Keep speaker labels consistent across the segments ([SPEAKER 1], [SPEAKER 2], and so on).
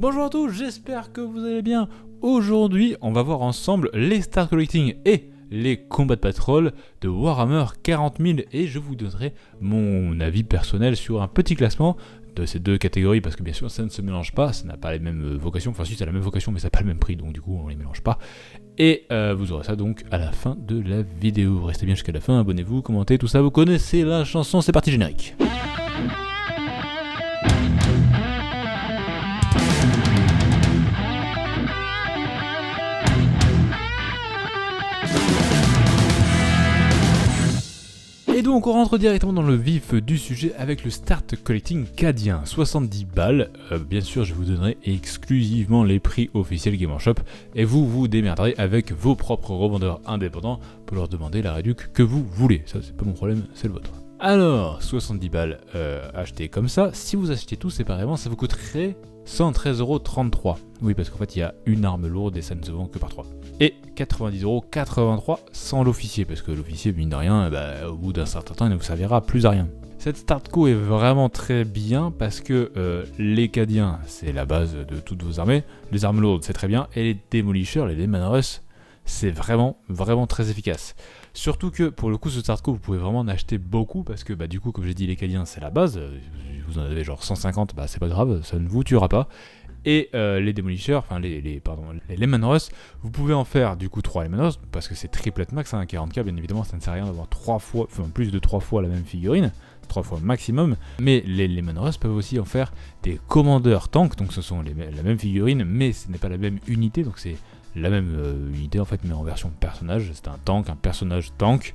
[SPEAKER 1] Bonjour à tous, j'espère que vous allez bien. Aujourd'hui, on va voir ensemble les start collecting et les combats de patrol de Warhammer 40 000 et je vous donnerai mon avis personnel sur un petit classement de ces deux catégories parce que bien sûr ça ne se mélange pas, ça n'a pas les mêmes vocations, enfin si ça a la même vocation mais ça n'a pas le même prix donc du coup on les mélange pas. Et vous aurez ça donc à la fin de la vidéo. Restez bien jusqu'à la fin, abonnez-vous, commentez, tout ça, vous connaissez la chanson, c'est parti générique. Et donc on rentre directement dans le vif du sujet avec le start collecting cadien, 70 balles, bien sûr je vous donnerai exclusivement les prix officiels Game Workshop et vous vous démerderez avec vos propres revendeurs indépendants pour leur demander la réduc que vous voulez, ça c'est pas mon problème, c'est le vôtre. Alors 70 balles achetées comme ça, si vous achetez tout séparément ça vous coûterait 113,33€. Oui parce qu'en fait il y a une arme lourde et ça ne se vend que par 3. Et 90,83€ sans l'officier, parce que l'officier, mine de rien, au bout d'un certain temps, il ne vous servira plus à rien. Cette start co est vraiment très bien parce que les cadiens, c'est la base de toutes vos armées, les armes lourdes, c'est très bien, et les démolishers, les Lehman Russ, c'est vraiment très efficace. Surtout que pour le coup, ce start co, vous pouvez vraiment en acheter beaucoup parce que du coup, comme j'ai dit, les cadiens, c'est la base. Vous en avez genre 150, c'est pas grave, ça ne vous tuera pas. Et les démolishers, enfin les Lehman Russ, vous pouvez en faire du coup 3 Lehman Russ parce que c'est triplet max, 40k bien évidemment ça ne sert à rien d'avoir plus de 3 fois la même figurine, 3 fois maximum, mais les Lehman Russ peuvent aussi en faire des commandeurs tanks, donc ce sont la même figurine mais ce n'est pas la même unité, donc c'est la même unité en fait mais en version personnage, c'est un personnage tank.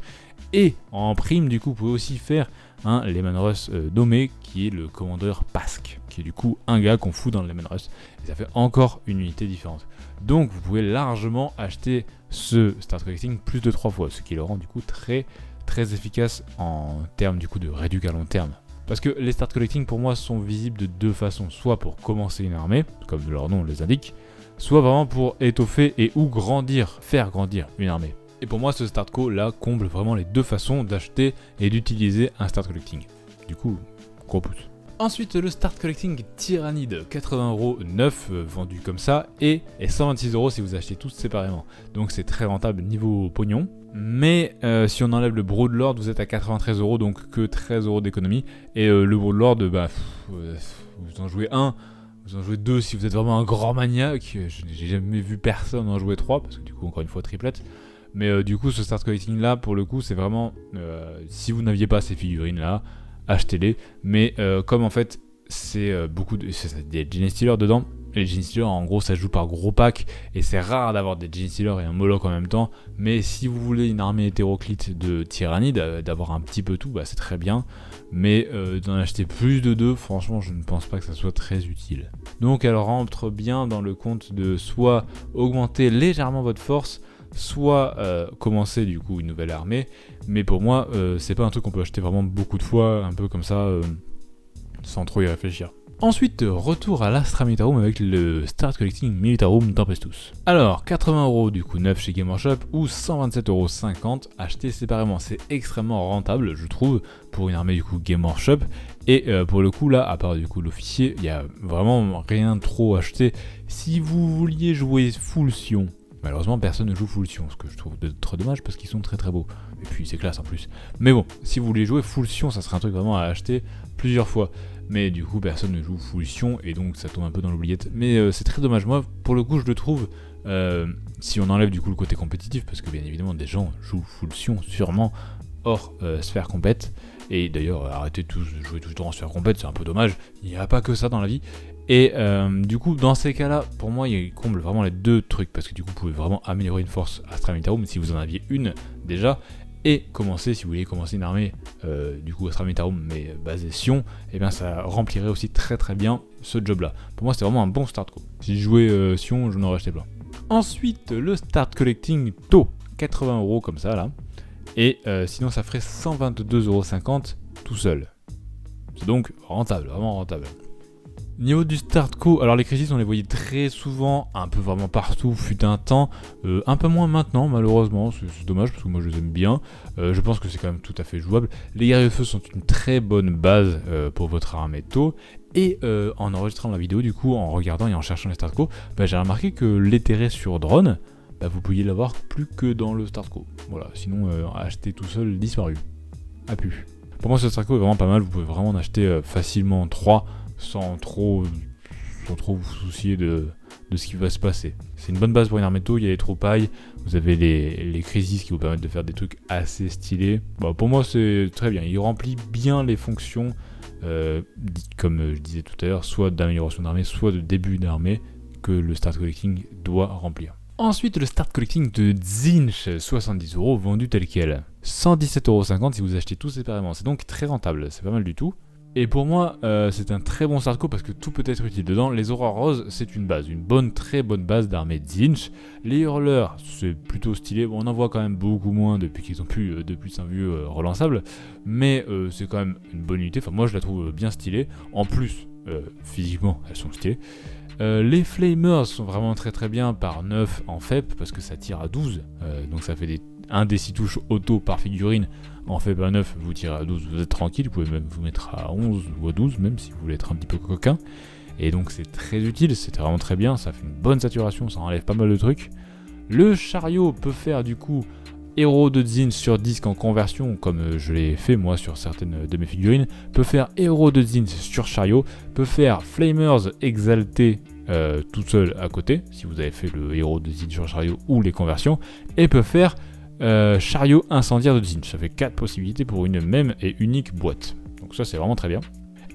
[SPEAKER 1] Et en prime, du coup, vous pouvez aussi faire un Lehman Russ nommé qui est le commandeur Pasque, qui est du coup un gars qu'on fout dans le Lehman Russ, et ça fait encore une unité différente. Donc vous pouvez largement acheter ce start collecting plus de 3 fois, ce qui le rend du coup très efficace en termes du coup de réduc à long terme. Parce que les start collecting pour moi sont visibles de deux façons, soit pour commencer une armée, comme leur nom les indique, soit vraiment pour étoffer et ou faire grandir une armée. Et pour moi, ce start co là comble vraiment les deux façons d'acheter et d'utiliser un start collecting. Du coup, gros pouce. Ensuite, le start collecting Tyrannide, 80€ neuf vendu comme ça et 126€ si vous achetez tous séparément. Donc c'est très rentable niveau pognon. Mais si on enlève le Broodlord, vous êtes à 93€, donc que 13€ d'économie. Et le Broodlord, vous en jouez un. Vous en jouez 2 si vous êtes vraiment un grand maniaque. J'ai jamais vu personne en jouer 3 parce que du coup, encore une fois, triplette. Mais du coup, ce start collecting là, pour le coup, c'est vraiment si vous n'aviez pas ces figurines là, achetez-les. Mais comme en fait, c'est des Gene Stealers dedans. Les Gene Stealers, en gros, ça se joue par gros pack et c'est rare d'avoir des Gene Stealers et un Moloch en même temps. Mais si vous voulez une armée hétéroclite de Tyrannide, d'avoir un petit peu tout, c'est très bien. Mais d'en acheter plus de 2, franchement, je ne pense pas que ça soit très utile. Donc, elle rentre bien dans le compte de soit augmenter légèrement votre force, soit commencer du coup une nouvelle armée, mais pour moi c'est pas un truc qu'on peut acheter vraiment beaucoup de fois, un peu comme ça, sans trop y réfléchir. Ensuite, retour à l'Astra Militarum avec le Start Collecting Militarum Tempestus. Alors, 80€ du coup neuf chez Game Workshop ou 127,50€ acheté séparément. C'est extrêmement rentable, je trouve, pour une armée du coup Game Workshop. Et pour le coup là, à part du coup l'officier, il y a vraiment rien trop acheté. Si vous vouliez jouer full Sion, malheureusement personne ne joue full Sion, ce que je trouve très dommage parce qu'ils sont très beaux. Et puis c'est classe en plus. Mais bon, si vous voulez jouer full Sion, ça serait un truc vraiment à acheter plusieurs fois. Mais du coup personne ne joue full Sion et donc ça tombe un peu dans l'oubliette. Mais c'est très dommage. Moi pour le coup je le trouve, si on enlève du coup le côté compétitif, parce que bien évidemment des gens jouent full Sion sûrement hors sphère compète. Et d'ailleurs arrêtez de jouer tout le temps en sphère compète, c'est un peu dommage. Il n'y a pas que ça dans la vie. Et du coup dans ces cas là pour moi il comble vraiment les deux trucs parce que du coup vous pouvez vraiment améliorer une force Astra Militarum si vous en aviez une déjà et commencer si vous voulez commencer une armée du coup Astra Militarum mais basée Sion, et bien ça remplirait aussi très bien ce job là. Pour moi c'est vraiment un bon start co. Si je jouais Sion je n'aurais acheté plein. Ensuite le start collecting taux, 80€ comme ça là, et sinon ça ferait 122,50€ tout seul. C'est donc rentable, vraiment rentable. Niveau du start co, alors les crisis on les voyait très souvent, un peu vraiment partout, fut un temps, un peu moins maintenant malheureusement, c'est dommage parce que moi je les aime bien, je pense que c'est quand même tout à fait jouable. Les guerriers de feu sont une très bonne base pour votre armée tôt, Et en enregistrant la vidéo, du coup, en regardant et en cherchant les Start Co, j'ai remarqué que l'éthéré sur drone, vous pouviez l'avoir plus que dans le Start Co. Voilà, sinon acheter tout seul disparu. A pu. Pour moi, ce Start Co est vraiment pas mal, vous pouvez vraiment en acheter facilement 3 sans trop vous soucier de ce qui va se passer. C'est une bonne base pour une armée de taux, il y a les troupailles, vous avez les crisis qui vous permettent de faire des trucs assez stylés. Pour moi, c'est très bien, il remplit bien les fonctions, comme je disais tout à l'heure, soit d'amélioration d'armée, soit de début d'armée, que le Start Collecting doit remplir. Ensuite, le Start Collecting de Tzeentch, 70€ vendu tel quel. 117,50€ si vous achetez tout séparément, c'est donc très rentable, c'est pas mal du tout. Et pour moi, c'est un très bon Start Co parce que tout peut être utile dedans. Les Aurores Roses, c'est une base, très bonne base d'armée de Tzeentch. Les Hurleurs, c'est plutôt stylé. Bon, on en voit quand même beaucoup moins depuis qu'ils ont plus un vieux relançable. Mais c'est quand même une bonne unité. Enfin, moi, je la trouve bien stylée. En plus, physiquement, elles sont stylées. Les Flamers sont vraiment très bien par 9 en FEP parce que ça tire à 12. Donc ça fait un des 6 touches auto par figurine. En FEP à 9, vous tirez à 12, vous êtes tranquille. Vous pouvez même vous mettre à 11 ou à 12, même si vous voulez être un petit peu coquin. Et donc c'est très utile, c'est vraiment très bien. Ça fait une bonne saturation, ça enlève pas mal de trucs. Le chariot peut faire du coup héros de Tzeentch sur disque en conversion, comme je l'ai fait moi sur certaines de mes figurines. Peut faire héros de Tzeentch sur chariot. Peut faire Flamers exalté tout seul à côté, si vous avez fait le héros de Tzeentch sur chariot ou les conversions. Et peut faire chariot incendiaire de Tzeentch. Ça fait 4 possibilités pour une même et unique boîte. Donc ça c'est vraiment très bien.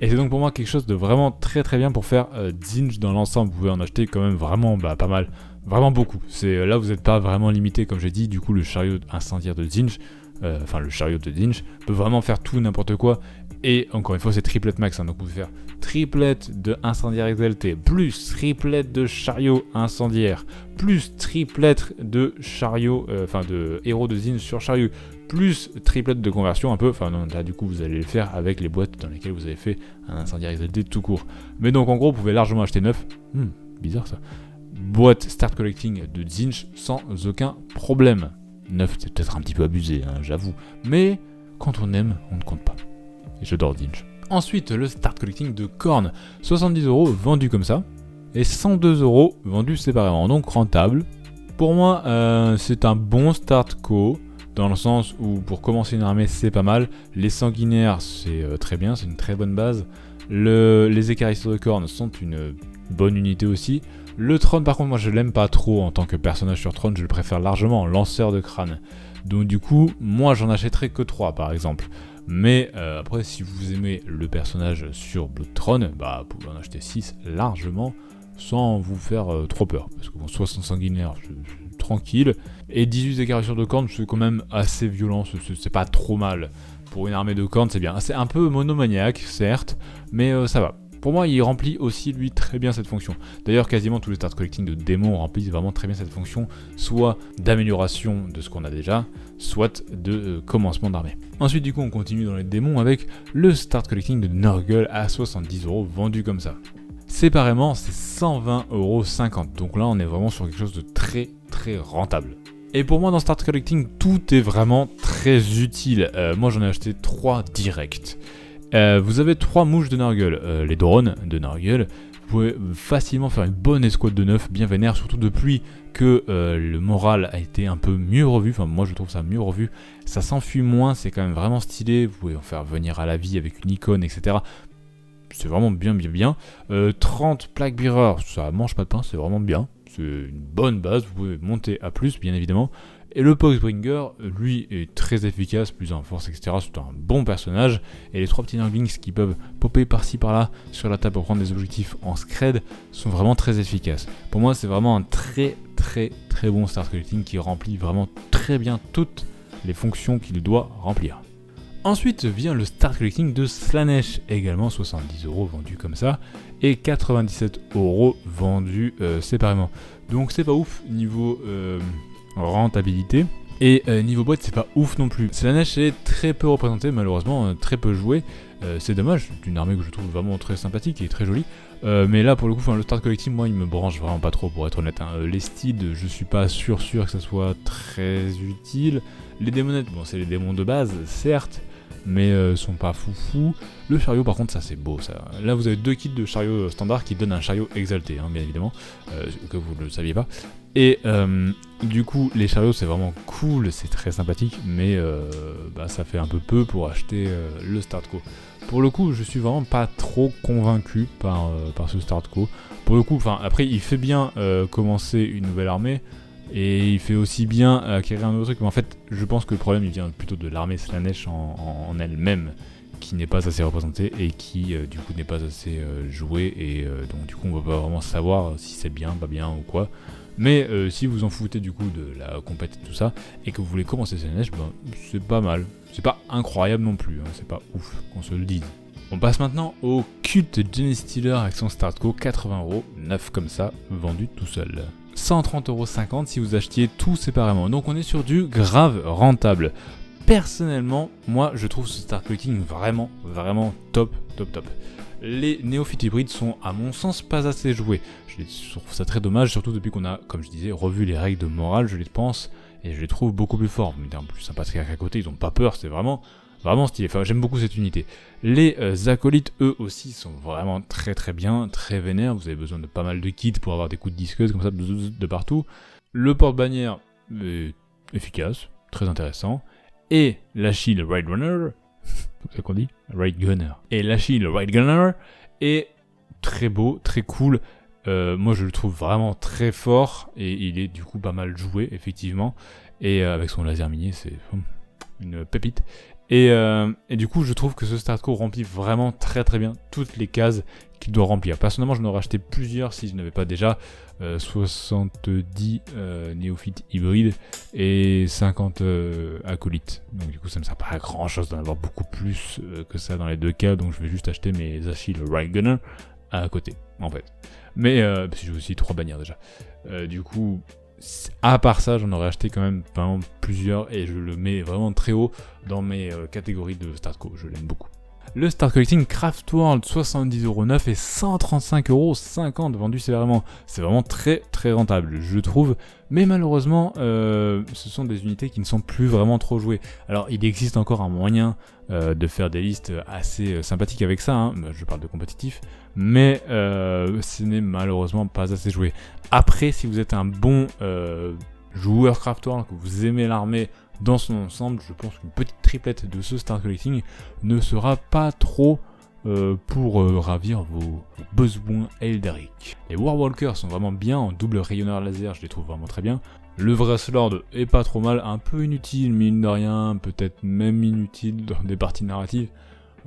[SPEAKER 1] Et c'est donc pour moi quelque chose de vraiment très bien pour faire Tzeentch dans l'ensemble. Vous pouvez en acheter quand même vraiment pas mal. Vraiment beaucoup. Là vous n'êtes pas vraiment limité comme j'ai dit. Du coup le chariot incendiaire de Tzeentch, le chariot de Tzeentch peut vraiment faire tout n'importe quoi. Et encore une fois c'est triplet max. Donc vous pouvez faire triplet de incendiaire exalté, plus triplet de chariot incendiaire, plus triplet de chariot, de héros de Tzeentch sur chariot, plus triplet de conversion un peu. Là du coup vous allez le faire avec les boîtes dans lesquelles vous avez fait un incendiaire exalté tout court. Mais donc en gros vous pouvez largement acheter 9. Bizarre ça. Boîte Start Collecting de Tzeentch sans aucun problème. 9 c'est peut-être un petit peu abusé, j'avoue. Mais quand on aime, on ne compte pas. Et j'adore Tzeentch. Ensuite, le Start Collecting de Khorne, 70€ vendu comme ça, et 102€ vendu séparément, donc rentable. Pour moi, c'est un bon Start Co, dans le sens où pour commencer une armée, c'est pas mal. Les sanguinaires, c'est très bien, c'est une très bonne base. Les écarisseurs de Khorne sont une bonne unité aussi. Le trône, par contre, moi je l'aime pas trop en tant que personnage sur trône, je le préfère largement en lanceur de crâne. Donc du coup, moi j'en achèterai que 3 par exemple. Mais après, si vous aimez le personnage sur Blood Throne, vous pouvez en acheter 6 largement sans vous faire trop peur. Parce que 60 sanguinaires, c'est tranquille. Et 18 écarisseurs de Khorne, c'est quand même assez violent, c'est pas trop mal. Pour une armée de Khorne, c'est bien. C'est un peu monomaniaque, certes, mais ça va. Pour moi, il remplit aussi, lui, très bien cette fonction. D'ailleurs, quasiment tous les Start Collecting de démons remplissent vraiment très bien cette fonction, soit d'amélioration de ce qu'on a déjà, soit de commencement d'armée. Ensuite, du coup, on continue dans les démons avec le Start Collecting de Nurgle à 70€ vendu comme ça. Séparément, c'est 120,50€. Donc là, on est vraiment sur quelque chose de très rentable. Et pour moi, dans Start Collecting, tout est vraiment très utile. Moi, j'en ai acheté 3 directs. Vous avez 3 mouches de Nurgle, les drones de Nurgle. Vous pouvez facilement faire une bonne escouade de 9, bien vénère, surtout depuis que le moral a été un peu mieux revu. Enfin, moi je trouve ça mieux revu. Ça s'enfuit moins, c'est quand même vraiment stylé. Vous pouvez en faire venir à la vie avec une icône, etc. C'est vraiment bien. 30 plaques bearer, ça mange pas de pain, c'est vraiment bien. C'est une bonne base, vous pouvez monter à plus, bien évidemment. Et le Poxbringer, lui, est très efficace, plus en force, etc. C'est un bon personnage. Et les 3 petits Nurglings qui peuvent popper par-ci par-là sur la table pour prendre des objectifs en scred sont vraiment très efficaces. Pour moi, c'est vraiment un très bon Start Collecting qui remplit vraiment très bien toutes les fonctions qu'il doit remplir. Ensuite vient le Start Collecting de Slaanesh, également 70€ vendu comme ça, et 97€ vendu séparément. Donc c'est pas ouf niveau rentabilité. Et niveau boîte, c'est pas ouf non plus. Slaanesh est très peu représenté, malheureusement, très peu joué. C'est dommage, c'est une armée que je trouve vraiment très sympathique et très jolie. Mais là, pour le coup, le Start Collecting, moi, il me branche vraiment pas trop, pour être honnête. Les steeds, je suis pas sûr que ça soit très utile. Les démonettes, bon, c'est les démons de base, certes. mais sont pas foufou. Le chariot par contre ça c'est beau ça. Là vous avez 2 kits de chariot standard qui donnent un chariot exalté, hein, bien évidemment, que vous ne le saviez pas. Et du coup les chariots c'est vraiment cool, c'est très sympathique, mais ça fait un peu pour acheter le Start Co. Pour le coup je suis vraiment pas trop convaincu par ce Start Co. Pour le coup, après il fait bien commencer une nouvelle armée, et il fait aussi bien acquérir un autre truc, mais en fait je pense que le problème il vient plutôt de l'armée Slaanesh en elle-même, qui n'est pas assez représentée et qui du coup n'est pas assez jouée, et donc du coup on va pas vraiment savoir si c'est bien, pas bien ou quoi. Mais si vous en foutez du coup de la compète et tout ça, et que vous voulez commencer Slaanesh, c'est pas mal. C'est pas incroyable non plus, hein, c'est pas ouf qu'on se le dise. On passe maintenant au culte Genestealer avec son Start Co, 80€, neuf comme ça, vendu tout seul. 130,50€ si vous achetiez tout séparément. Donc on est sur du grave rentable. Personnellement, moi je trouve ce Start Collecting vraiment top. Les néophytes hybrides sont à mon sens pas assez joués. Je trouve ça très dommage, surtout depuis qu'on a, comme je disais, revu les règles de morale, je les pense, et je les trouve beaucoup plus forts. Mais en plus sympathiques à côté, ils ont pas peur, c'est vraiment stylé. Enfin, j'aime beaucoup cette unité. Les acolytes, eux aussi, sont vraiment très bien, très vénères. Vous avez besoin de pas mal de kits pour avoir des coups de disqueuse comme ça de partout. Le porte-bannière est efficace, très intéressant. Et l'Achille Ride Runner, c'est ça qu'on dit, Ride Gunner. Et l'Achille Ride Gunner est très beau, très cool. Moi, je le trouve vraiment très fort, et il est du coup pas mal joué, effectivement. Et avec son laser minier, c'est une pépite. Et du coup, je trouve que ce Start Co remplit vraiment très bien toutes les cases qu'il doit remplir. Personnellement, je n'aurais acheté plusieurs si je n'avais pas déjà 70 néophytes hybrides et 50 acolytes. Donc du coup, ça ne me sert pas à grand chose d'en avoir beaucoup plus que ça dans les deux cas. Donc je vais juste acheter mes Achille Ride Gunner à côté, en fait. Mais parce que j'ai aussi 3 bannières déjà. Du coup, à part ça, j'en aurais acheté quand même vraiment plusieurs, et je le mets vraiment très haut dans mes catégories de Start Co. Je l'aime beaucoup. Le Start Collecting Craftworld, 70,9€ et 135,50€ vendus séparément. C'est vraiment très rentable, je trouve. Mais malheureusement, ce sont des unités qui ne sont plus vraiment trop jouées. Alors, il existe encore un moyen de faire des listes assez sympathiques avec ça, hein. Je parle de compétitif, mais ce n'est malheureusement pas assez joué. Après, si vous êtes un bon joueur Craftworld, que vous aimez l'armée dans son ensemble, je pense qu'une petite triplette de ce Start Collecting ne sera pas trop pour ravir vos besoins Eldaric. Les Warwalkers sont vraiment bien en double rayonneur laser, je les trouve vraiment très bien. Le vrai Sword est pas trop mal, un peu inutile mine de rien, peut-être même inutile dans des parties narratives,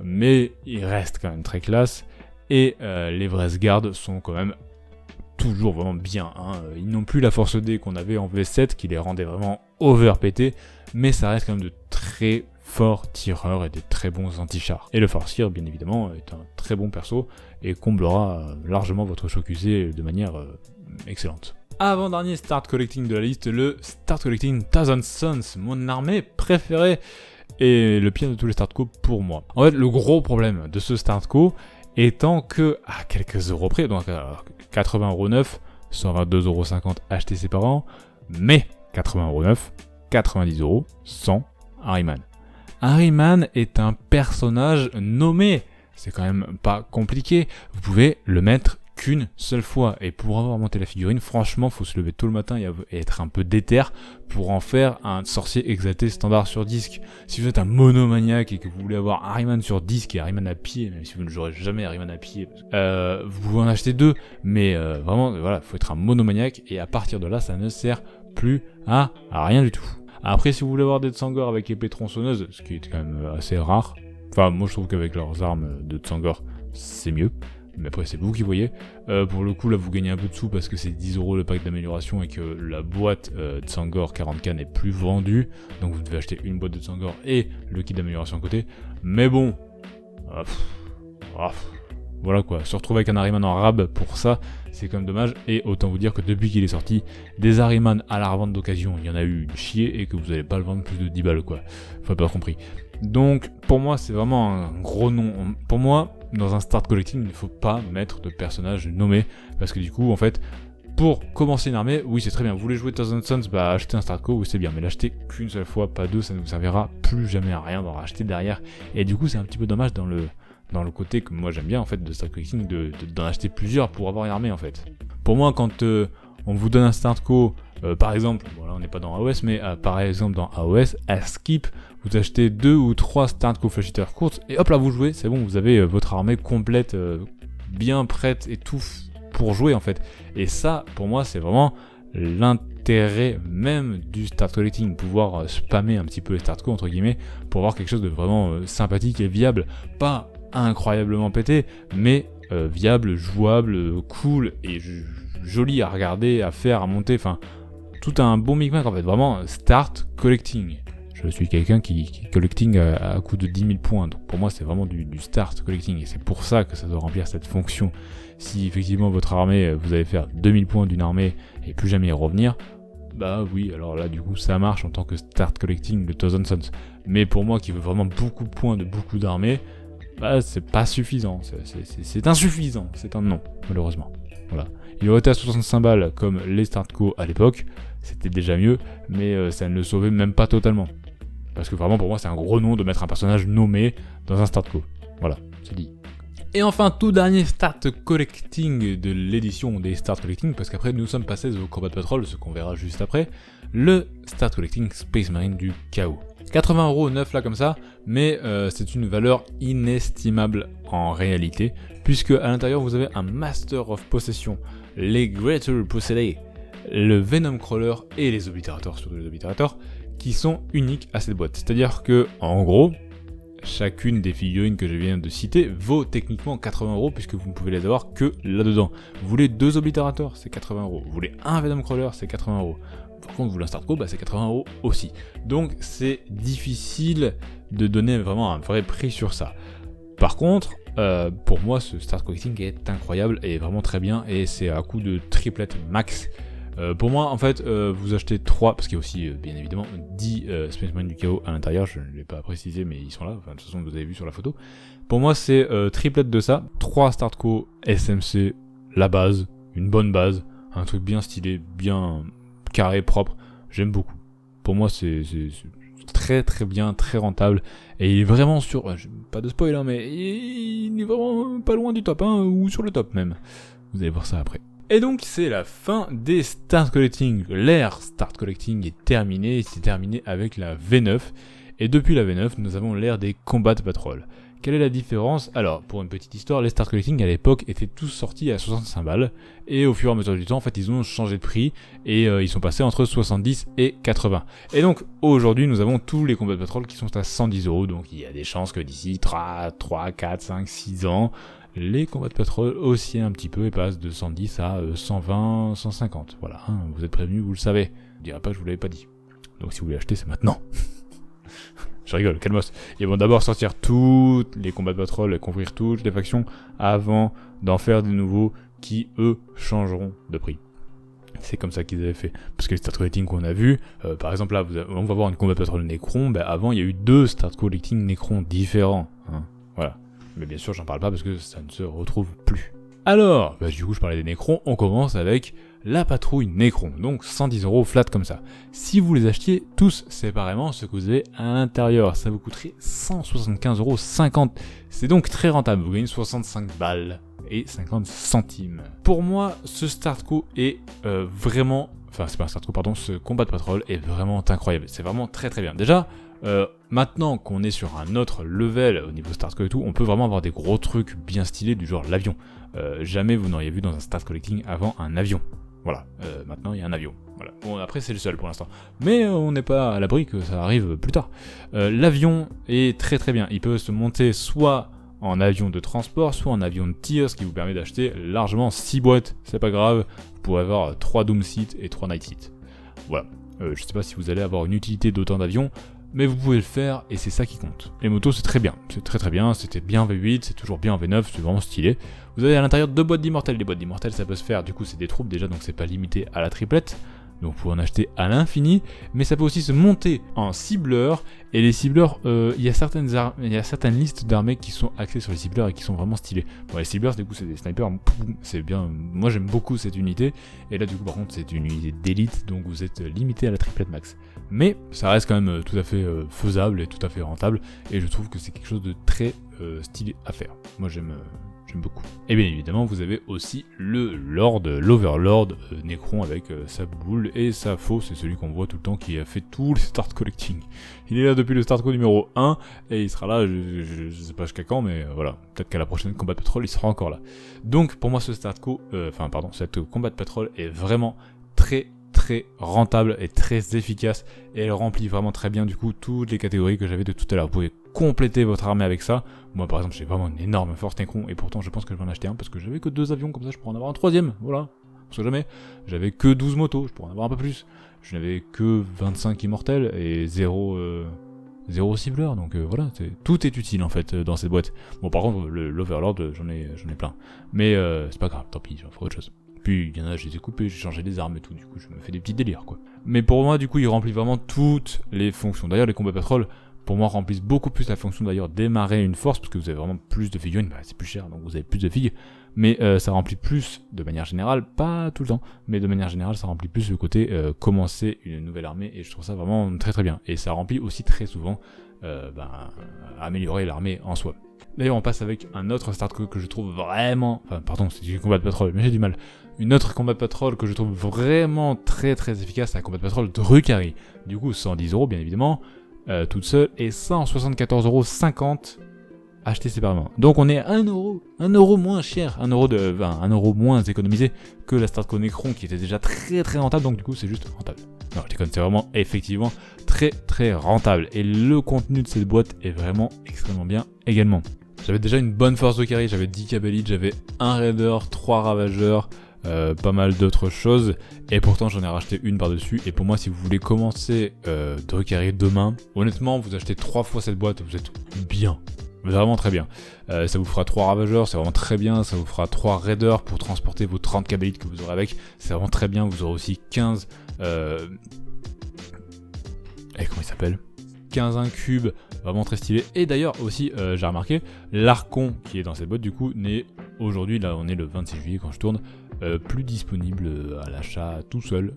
[SPEAKER 1] mais il reste quand même très classe. Et les vrais gardes sont quand même toujours vraiment bien, hein. Ils n'ont plus la force D qu'on avait en V7 qui les rendait vraiment overpétés, mais ça reste quand même de très forts tireurs et des très bons anti-chars. Et le Farseer, bien évidemment, est un très bon perso et comblera largement votre choc usé de manière excellente. Avant-dernier Start Collecting de la liste, le Start Collecting Thousand Sons, mon armée préférée et le pire de tous les Start Co pour moi. En fait, le gros problème de ce Start Co étant que, à quelques euros près, donc 80,9€, 122,50€ achetés séparément, mais 80,9€, 90€, sans Ahriman. Ahriman est un personnage nommé, c'est quand même pas compliqué, vous pouvez le mettre qu'une seule fois, et pour avoir monté la figurine, franchement, faut se lever tôt le matin et être un peu déter pour en faire un sorcier exalté standard sur disque. Si vous êtes un monomaniaque et que vous voulez avoir Ahriman sur disque et Ahriman à pied, même si vous ne jouerez jamais Ahriman à pied, vous pouvez en acheter 2, mais vraiment, voilà, faut être un monomaniaque, et à partir de là, ça ne sert plus à rien du tout. Après, si vous voulez avoir des Tsangor avec épée tronçonneuse, ce qui est quand même assez rare, enfin, moi je trouve qu'avec leurs armes de Tsangor, c'est mieux. Mais après c'est vous qui voyez. Pour le coup là vous gagnez un peu de sous parce que c'est 10€ le pack d'amélioration et que la boîte Tsangor 40k n'est plus vendue. Donc vous devez acheter une boîte de Tsangor et le kit d'amélioration à côté. Mais bon, voilà quoi, se retrouver avec un Ahriman en rab pour ça, c'est quand même dommage. Et autant vous dire que depuis qu'il est sorti, des Ahriman à la revente d'occasion, il y en a eu une chier et que vous n'allez pas le vendre plus de 10 balles quoi. Faut pas compris. Donc pour moi c'est vraiment un gros nom. Pour moi, dans un Start Collecting, il ne faut pas mettre de personnage nommé, parce que du coup, en fait, Pour commencer une armée, oui c'est très bien, vous voulez jouer Thousand Sons, bah achetez un Startco, oui c'est bien, mais l'achetez qu'une seule fois, pas deux, ça ne vous servira plus jamais à rien d'en racheter derrière, et du coup c'est un petit peu dommage dans le côté que moi j'aime bien en fait de Start Collecting, d'en acheter plusieurs pour avoir une armée en fait. Pour moi quand on vous donne un Startco, par exemple, bon là on n'est pas dans AOS, mais par exemple dans AOS, à Skip, vous achetez 2 ou 3 Startco Flash Hitter courtes, et hop là vous jouez, c'est bon, vous avez votre armée complète, bien prête et tout pour jouer en fait. Et ça, pour moi, c'est vraiment l'intérêt même du Start Collecting, pouvoir spammer un petit peu les Startco entre guillemets, pour avoir quelque chose de vraiment sympathique et viable, pas incroyablement pété, mais viable, jouable, cool et joli à regarder, à faire, à monter, enfin tout un bon micmac en fait, vraiment Start Collecting. Je suis quelqu'un qui collecting à coût de 10 000 points, donc pour moi c'est vraiment du start collecting, et c'est pour ça que ça doit remplir cette fonction. Si effectivement votre armée, vous allez faire 2000 points d'une armée et plus jamais y revenir, bah oui, alors là du coup ça marche en tant que start collecting de Thousand Sons. Mais pour moi qui veux vraiment beaucoup de points de beaucoup d'armées, bah c'est pas suffisant, c'est insuffisant, c'est un non, malheureusement. Voilà. Il aurait été à 65 balles comme les Startco à l'époque, c'était déjà mieux, mais ça ne le sauvait même pas totalement. Parce que vraiment pour moi c'est un gros nom de mettre un personnage nommé dans un Startco. Voilà, c'est dit. Et enfin, tout dernier Start Collecting de l'édition des Start Collecting, parce qu'après nous sommes passés au Combat Patrol, ce qu'on verra juste après, le Start Collecting Space Marine du chaos. 80€ neuf là comme ça, mais c'est une valeur inestimable en réalité, puisque à l'intérieur vous avez un Master of Possession, les Greater Possédés, le Venom Crawler et les Oblitérators, surtout les Oblitérators, qui sont uniques à cette boîte. C'est-à-dire que, en gros, chacune des figurines que je viens de citer vaut techniquement 80€, puisque vous ne pouvez les avoir que là-dedans. Vous voulez 2 Oblitérators, c'est 80€. Vous voulez un Venom Crawler, c'est 80€. Par contre, vous voulez un Startco, bah c'est 80€ aussi. Donc c'est difficile de donner vraiment un vrai prix sur ça. Par contre, pour moi, ce Start Collecting est incroyable et vraiment très bien, et c'est à coup de triplette max. Pour moi, en fait, vous achetez 3, parce qu'il y a aussi, bien évidemment, 10 Space Marine du chaos à l'intérieur, je ne l'ai pas précisé, mais ils sont là, enfin, de toute façon, vous avez vu sur la photo. Pour moi, c'est triplette de ça, 3 Startco SMC, la base, une bonne base, un truc bien stylé, bien carré, propre, j'aime beaucoup. Pour moi, c'est très très bien, très rentable, et il est vraiment sur, pas de spoil, hein, mais il est vraiment pas loin du top, hein, ou sur le top même. Vous allez voir ça après. Et donc c'est la fin des Start Collecting. L'ère Start Collecting est terminée, c'est terminé avec la V9. Et depuis la V9, nous avons l'ère des Combat Patrol. Quelle est la différence? Alors, pour une petite histoire, les Start Collecting à l'époque étaient tous sortis à 65 balles. Et au fur et à mesure du temps, en fait, ils ont changé de prix. Et ils sont passés entre 70 et 80. Et donc, aujourd'hui, nous avons tous les Combat Patrol qui sont à 110€. Donc, il y a des chances que d'ici 3, 4, 5, 6 ans... les Combat Patrol aussi un petit peu et passent de 110 à 120, 150. Voilà, hein, vous êtes prévenus, vous le savez. Je dirais pas que je vous l'avais pas dit. Donc si vous voulez acheter, c'est maintenant. Je rigole, calmos. Ils vont d'abord sortir toutes les Combat Patrol et couvrir toutes les factions avant d'en faire des nouveaux qui, eux, changeront de prix. C'est comme ça qu'ils avaient fait. Parce que les Start Collecting qu'on a vu, par exemple là, on va voir une Combat Patrol Necron, ben avant il y a eu 2 Start Collecting Necron différents. Hein, voilà. Mais bien sûr, j'en parle pas parce que ça ne se retrouve plus. Alors, bah, du coup, je parlais des Necrons, on commence avec la patrouille Necron, donc 110€ flat comme ça. Si vous les achetiez tous séparément, ce que vous avez à l'intérieur, ça vous coûterait 175,50€. C'est donc très rentable, vous gagnez 65 balles et 50 centimes. Pour moi, ce Startco est vraiment... Enfin, c'est pas un Startco, pardon, ce Combat Patrol est vraiment incroyable. C'est vraiment très très bien. Déjà... maintenant qu'on est sur un autre level au niveau Startco et tout, on peut vraiment avoir des gros trucs bien stylés du genre l'avion. Jamais vous n'auriez vu dans un Start Collecting avant un avion. Voilà, maintenant il y a un avion. Voilà. Bon, après c'est le seul pour l'instant. Mais on n'est pas à l'abri que ça arrive plus tard. L'avion est très très bien. Il peut se monter soit en avion de transport, soit en avion de tir, ce qui vous permet d'acheter largement 6 boîtes. C'est pas grave, vous pourrez avoir 3 Doom Seats et 3 Night Seats. Voilà. Je sais pas si vous allez avoir une utilité d'autant d'avions, mais vous pouvez le faire et c'est ça qui compte. Les motos c'est très bien, c'était bien en V8, c'est toujours bien en V9, c'est vraiment stylé. Vous avez à l'intérieur 2 boîtes d'immortels, les boîtes d'immortels ça peut se faire, du coup c'est des troupes déjà donc c'est pas limité à la triplette. donc vous pouvez en acheter à l'infini, mais ça peut aussi se monter en cibleur, et les cibleurs, il y a certaines listes d'armées qui sont axées sur les cibleurs et qui sont vraiment stylées. Bon, les cibleurs, du coup, c'est des snipers, c'est bien, moi j'aime beaucoup cette unité, et là du coup par contre c'est une unité d'élite, donc vous êtes limité à la triplette max. Mais ça reste quand même tout à fait faisable et tout à fait rentable, et je trouve que c'est quelque chose de très stylé à faire. Moi j'aime beaucoup. Et bien évidemment, vous avez aussi le Lord, l'Overlord Necron avec sa boule et sa faux, c'est celui qu'on voit tout le temps qui a fait tout le start collecting. Il est là depuis le start co numéro 1 et il sera là, je sais pas jusqu'à quand, mais voilà, peut-être qu'à la prochaine Combat Patrol il sera encore là. Donc pour moi ce start co, cette Combat Patrol est vraiment très rentable et très efficace, et elle remplit vraiment très bien du coup toutes les catégories que j'avais de tout à l'heure. Vous pouvez compléter votre armée avec ça. Moi par exemple j'ai vraiment une énorme force Necron, et pourtant je pense que je vais en acheter un parce que j'avais que 2 avions, comme ça je pourrais en avoir un troisième, voilà, on sait jamais. J'avais que 12 motos, je pourrais en avoir un peu plus. Je n'avais que 25 immortels et 0 cibleur, donc voilà, tout est utile en fait dans cette boîte. Bon par contre l'Overlord j'en ai plein, mais c'est pas grave, tant pis, j'en ferai autre chose. Puis il y en a, je les ai coupés, j'ai changé des armes et tout, du coup je me fais des petits délires quoi. Mais pour moi du coup il remplit vraiment toutes les fonctions. D'ailleurs les combats patrol pour moi remplissent beaucoup plus la fonction d'ailleurs démarrer une force, parce que vous avez vraiment plus de figurines, bah, c'est plus cher donc vous avez plus de figues, mais ça remplit plus de manière générale, pas tout le temps, mais de manière générale ça remplit plus le côté commencer une nouvelle armée, et je trouve ça vraiment très bien. Et ça remplit aussi très souvent améliorer l'armée en soi. D'ailleurs on passe avec un autre start que je trouve vraiment, enfin pardon c'est du combat de patrol mais j'ai du mal, une autre combat de patrol que je trouve vraiment très efficace, c'est un combat de patrol Drukhari. Du coup 110€ bien évidemment, toute seule, et 174,50€ acheté séparément. Donc on est à 1€ moins cher, 1€ moins économisé que la Startco Necron qui était déjà très rentable, donc du coup c'est juste rentable. Non je déconne, c'est vraiment effectivement très rentable, et le contenu de cette boîte est vraiment extrêmement bien également. J'avais déjà une bonne force de carry, j'avais 10 cabellites, j'avais un raider, 3 ravageurs, pas mal d'autres choses, et pourtant j'en ai racheté une par-dessus. Et pour moi, si vous voulez commencer Drukhari demain, honnêtement vous achetez 3 fois cette boîte, vous êtes bien, vraiment très bien. Ça vous fera 3 ravageurs, c'est vraiment très bien. Ça vous fera 3 raiders pour transporter vos 30 cabellites que vous aurez avec, c'est vraiment très bien. Vous aurez aussi 15 comment il s'appelle, 15 incubes, vraiment très stylé. Et d'ailleurs aussi j'ai remarqué, l'Archon qui est dans cette boîte du coup n'est aujourd'hui, là on est le 26 juillet quand je tourne, plus disponible à l'achat tout seul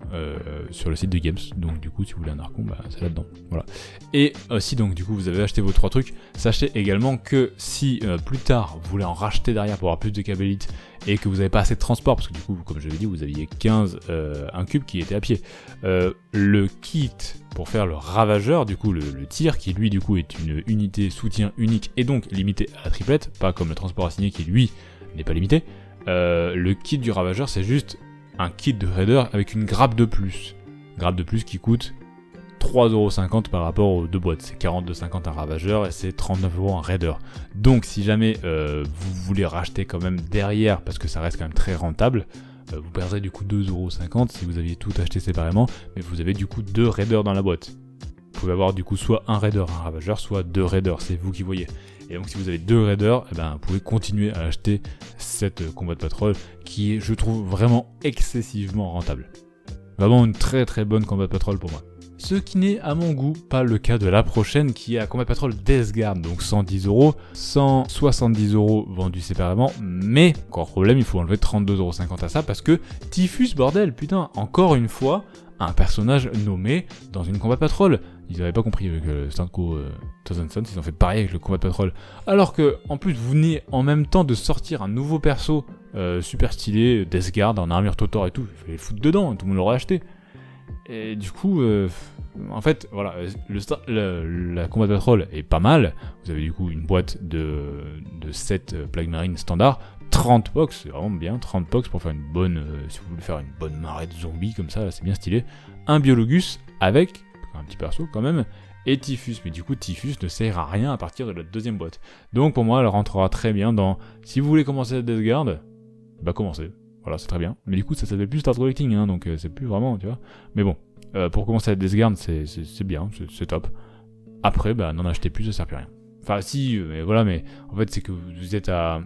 [SPEAKER 1] sur le site de Games. Donc du coup si vous voulez un Archon, bah, c'est là-dedans, voilà. Et aussi donc du coup vous avez acheté vos 3 trucs, sachez également que si plus tard vous voulez en racheter derrière pour avoir plus de cabellites et que vous n'avez pas assez de transport, parce que du coup comme je l'avais dit vous aviez 15 incubes qui étaient à pied, le kit pour faire le ravageur, du coup le tir, qui lui du coup est une unité soutien unique et donc limité à la triplette, pas comme le transport assigné qui lui n'est pas limité. Le kit du ravageur c'est juste un kit de raider avec une grappe de plus. Grappe de plus qui coûte 3,50€ par rapport aux 2 boîtes. C'est 42,50€ un ravageur et c'est 39€ un raider. Donc si jamais vous voulez racheter quand même derrière, parce que ça reste quand même très rentable, vous perdrez du coup 2,50€ si vous aviez tout acheté séparément, mais vous avez du coup 2 raiders dans la boîte. Vous pouvez avoir du coup soit un raider, un ravageur, soit 2 raiders, c'est vous qui voyez. Et donc si vous avez 2 raiders, eh ben, vous pouvez continuer à acheter cette combat de patrol qui est, je trouve, vraiment excessivement rentable. Vraiment une très bonne combat de patrol pour moi. Ce qui n'est à mon goût pas le cas de la prochaine qui est à Combat Patrol Death Guard, donc 110€, 170€ vendus séparément, mais encore problème, il faut enlever 32,50€ à ça parce que Typhus, bordel, putain, encore une fois, un personnage nommé dans une Combat Patrol. Ils n'avaient pas compris avec le Startco Thousand Suns, ils ont fait pareil avec le Combat Patrol. Alors que, en plus, vous venez en même temps de sortir un nouveau perso super stylé, Death Guard, en armure Totor et tout, il fallait le foutre dedans, tout le monde l'aurait acheté. Et du coup, en fait, voilà, la Combat Patrol est pas mal. Vous avez du coup une boîte de 7 Plague Marine standard, 30 box, c'est vraiment bien, 30 box pour faire une bonne, si vous voulez faire une bonne marée de zombies comme ça, c'est bien stylé. Un Biologus avec un petit perso quand même, et Typhus, mais du coup Typhus ne sert à rien à partir de la deuxième boîte. Donc pour moi, elle rentrera très bien dans, si vous voulez commencer la Death Guard, bah commencez. Voilà, c'est très bien. Mais du coup, ça s'appelle plus Start Collecting, hein, donc c'est plus vraiment, tu vois. Mais bon, pour commencer à Death Guard, c'est bien, c'est top. Après, bah, n'en achetez plus, ça sert plus à rien. Enfin, si, mais voilà, mais en fait, c'est que vous êtes à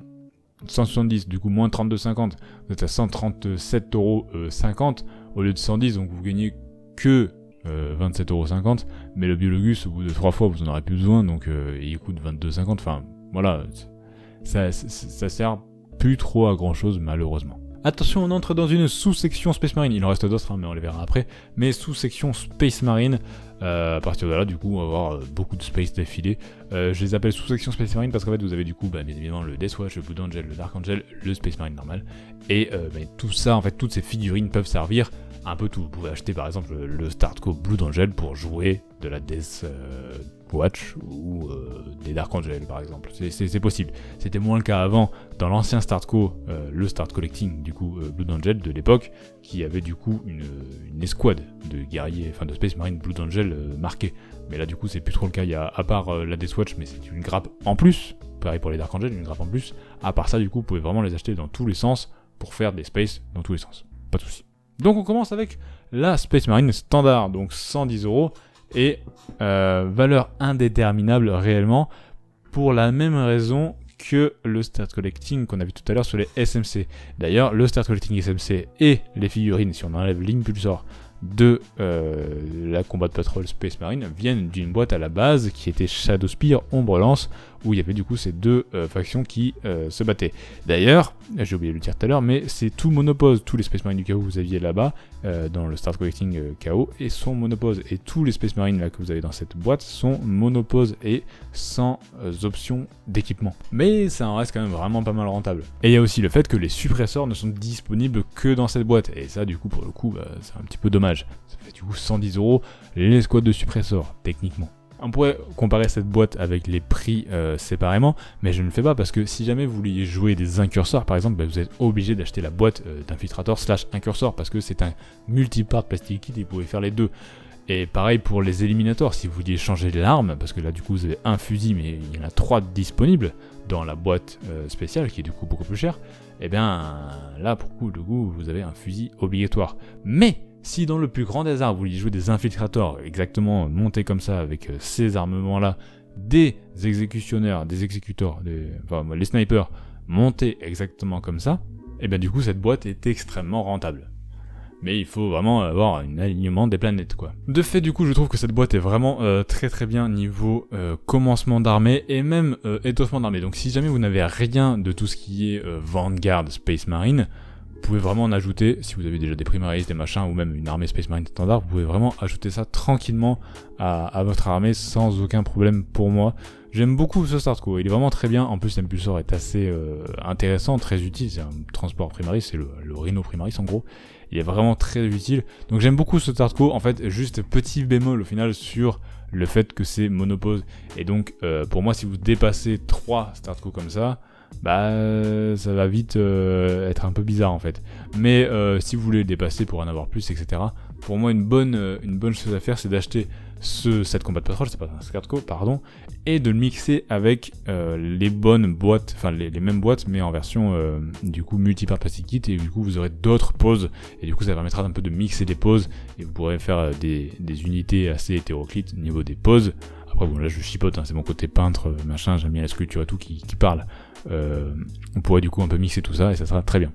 [SPEAKER 1] 170, du coup, moins 32,50, vous êtes à 137,50€. au lieu de 110, donc vous gagnez que 27,50€, mais le Biologus au bout de 3 fois vous en aurez plus besoin, donc il coûte 22,50€, enfin voilà, ça sert plus trop à grand chose malheureusement. Attention, on entre dans une sous-section Space Marine, il en reste d'autres mais on les verra après, mais sous-section Space Marine, à partir de là du coup on va avoir beaucoup de space d'affilée. Je les appelle sous-section Space Marine parce qu'en fait vous avez du coup bien évidemment le Deathwatch, le Blue Angel, le Dark Angel, le Space Marine normal, et tout ça en fait, toutes ces figurines peuvent servir un peu tout. Vous pouvez acheter par exemple le Startco Blue Angel pour jouer de la Death Watch ou des Dark Angel par exemple, c'est possible. C'était moins le cas avant dans l'ancien Startco, le Start Collecting du coup Blue Angel de l'époque, qui avait du coup une escouade de guerriers, enfin de Space Marine Blue Angel marqués. Mais là du coup c'est plus trop le cas, il y a à part la Death Watch, mais c'est une grappe en plus, pareil pour les Dark Angel, une grappe en plus. À part ça du coup vous pouvez vraiment les acheter dans tous les sens pour faire des space dans tous les sens, pas de soucis. Donc on commence avec la Space Marine standard, donc 110€ et valeur indéterminable réellement, pour la même raison que le Start Collecting qu'on a vu tout à l'heure sur les SMC. D'ailleurs, le Start Collecting SMC et les figurines, si on enlève l'Impulsor de la Combat Patrol Space Marine, viennent d'une boîte à la base qui était Shadowspear Ombre Lance, où il y avait du coup ces deux factions qui se battaient. D'ailleurs, j'ai oublié de le dire tout à l'heure, mais c'est tout monopose, tous les Space Marines du chaos que vous aviez là-bas, dans le Start Collecting chaos, et sont monopose, et tous les Space Marines là que vous avez dans cette boîte sont monopose et sans option d'équipement. Mais ça en reste quand même vraiment pas mal rentable. Et il y a aussi le fait que les suppresseurs ne sont disponibles que dans cette boîte, et ça du coup pour le coup c'est un petit peu dommage. Ça fait du coup 110€ les squads de suppresseurs techniquement. On pourrait comparer cette boîte avec les prix séparément, mais je ne le fais pas parce que si jamais vous vouliez jouer des incursors par exemple, vous êtes obligé d'acheter la boîte d'infiltrator / incursor parce que c'est un multipart plastic kit et vous pouvez faire les deux. Et pareil pour les éliminators, si vous vouliez changer l'arme, parce que là du coup vous avez un fusil mais il y en a 3 disponibles dans la boîte spéciale qui est du coup beaucoup plus chère, et bien là pour le coup vous avez un fusil obligatoire. Mais si dans le plus grand des arts vous vouliez jouer des infiltrators exactement montés comme ça avec ces armements là, des exécutionneurs, des exécuteurs, les snipers montés exactement comme ça, et bien du coup cette boîte est extrêmement rentable. Mais il faut vraiment avoir un alignement des planètes quoi. De fait du coup je trouve que cette boîte est vraiment très bien niveau commencement d'armée et même étoffement d'armée. Donc si jamais vous n'avez rien de tout ce qui est Vanguard Space Marine, vous pouvez vraiment en ajouter, si vous avez déjà des Primaris, des machins, ou même une armée Space Marine standard, vous pouvez vraiment ajouter ça tranquillement à votre armée sans aucun problème pour moi. J'aime beaucoup ce Startco, il est vraiment très bien, en plus l'impulsor est assez intéressant, très utile, c'est un transport Primaris, c'est le Rhino Primaris en gros, il est vraiment très utile, donc j'aime beaucoup ce Startco, en fait juste petit bémol au final sur le fait que c'est monopose, et donc pour moi si vous dépassez 3 Startco comme ça, ça va vite être un peu bizarre en fait. Mais si vous voulez le dépasser pour en avoir plus, etc., pour moi une bonne chose à faire, c'est d'acheter cette Combat Patrol, c'est pas un Startco, pardon, et de le mixer avec les bonnes boîtes, enfin les mêmes boîtes, mais en version du coup multipart plastic kit, et du coup vous aurez d'autres poses, et du coup ça permettra un peu de mixer les poses, et vous pourrez faire des unités assez hétéroclites au niveau des poses. Après bon là je chipote, hein, c'est mon côté peintre, machin, j'aime bien la sculpture et tout qui parle. On pourrait du coup un peu mixer tout ça et ça sera très bien.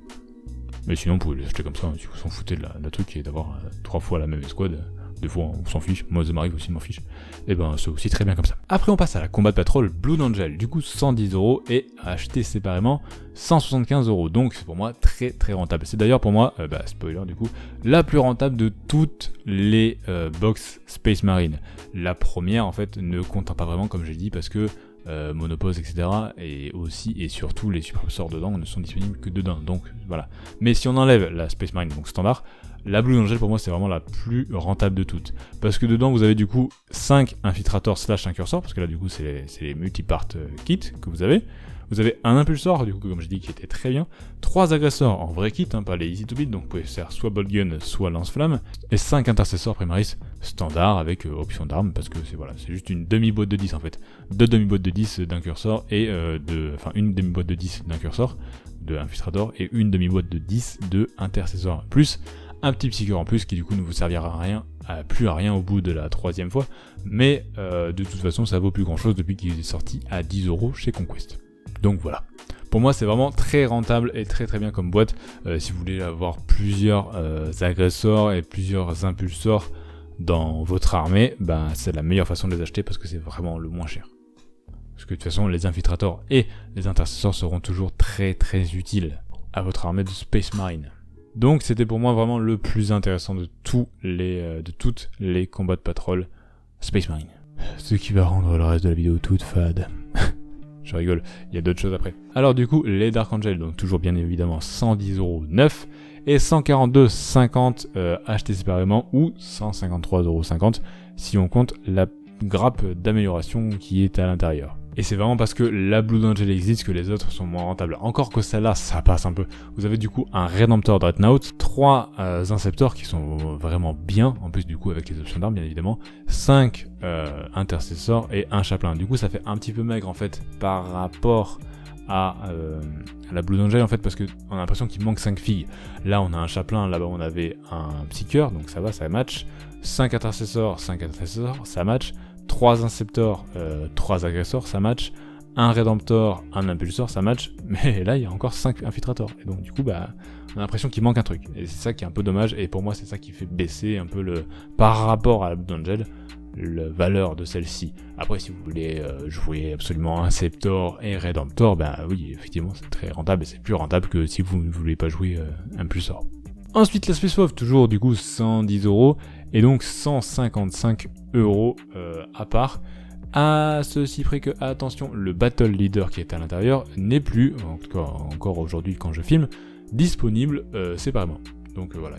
[SPEAKER 1] Mais sinon vous pouvez les acheter comme ça, si vous s'en foutez de la truc et d'avoir 3 fois la même escouade, 2 fois on s'en fiche, moi ça m'arrive aussi de m'en fiche, et ben c'est aussi très bien comme ça. Après on passe à la Combat Patrol Blue Angel, du coup 110€ et acheté séparément 175€, donc c'est pour moi très rentable. C'est d'ailleurs pour moi, spoiler du coup, la plus rentable de toutes les box Space Marine. La première en fait ne compte pas vraiment comme j'ai dit parce que monopause etc, et aussi et surtout les suppresseurs dedans ne sont disponibles que dedans, donc voilà. Mais si on enlève la Space Marine donc standard, la Blue Angel pour moi c'est vraiment la plus rentable de toutes, parce que dedans vous avez du coup 5 infiltrators / incursors, parce que là du coup c'est les multipart kits que vous avez un impulsor du coup comme je dis qui était très bien, 3 agresseurs en vrai kit, pas les easy to beat, donc vous pouvez faire soit boltgun soit lance-flamme, et 5 intercesseurs Primaris standard avec option d'arme, parce que c'est juste une demi-boîte de 10 en fait, 2 demi-boîtes de 10 d'incursor et une demi-boîte de 10 d'incursor de infiltrator et une demi-boîte de 10 de intercesseur, plus un petit psycheur en plus qui du coup ne vous servira plus à rien au bout de la 3e fois, mais de toute façon ça vaut plus grand chose depuis qu'il est sorti à 10€ chez Conquest. Donc voilà. Pour moi c'est vraiment très rentable et très très bien comme boîte. Si vous voulez avoir plusieurs agresseurs et plusieurs impulsors dans votre armée, ben, c'est la meilleure façon de les acheter parce que c'est vraiment le moins cher. Parce que de toute façon les infiltrators et les intercesseurs seront toujours très très utiles à votre armée de Space Marine. Donc c'était pour moi vraiment le plus intéressant de toutes les combats de patrol Space Marine. Ce qui va rendre le reste de la vidéo toute fade. Je rigole, il y a d'autres choses après. Alors du coup, les Dark Angel, donc toujours bien évidemment 110€ neuf et 142,50 achetés séparément ou 153,50€ si on compte la grappe d'amélioration qui est à l'intérieur. Et c'est vraiment parce que la Blood Angel existe que les autres sont moins rentables. Encore que celle-là, ça passe un peu. Vous avez du coup un Redemptor Dreadnought, 3 Inceptors qui sont vraiment bien, en plus du coup avec les options d'armes bien évidemment, 5 Intercessors et un Chaplain. Du coup ça fait un petit peu maigre en fait par rapport à la Blood Angel en fait parce qu'on a l'impression qu'il manque 5 filles. Là on a un Chaplain, là-bas on avait un Psyker, donc ça va, ça match. 5 Intercessors, ça match. 3 Inceptors, 3 agresseurs, ça match. Un Redemptor, un Impulsor, ça match. Mais là, il y a encore 5 Infiltrators. Et donc, du coup, bah, on a l'impression qu'il manque un truc. Et c'est ça qui est un peu dommage. Et pour moi, c'est ça qui fait baisser un peu par rapport à la Blood Angel, la valeur de celle-ci. Après, si vous voulez jouer absolument Inceptor et Redemptor, bah oui, effectivement, c'est très rentable. Et c'est plus rentable que si vous ne voulez pas jouer Impulsor. Ensuite, la Space Wolf, toujours du coup 110€ et donc 155€ à part. À ceci près que, attention, le Battle Leader qui est à l'intérieur n'est plus, en tout cas encore aujourd'hui quand je filme, disponible séparément. Donc voilà,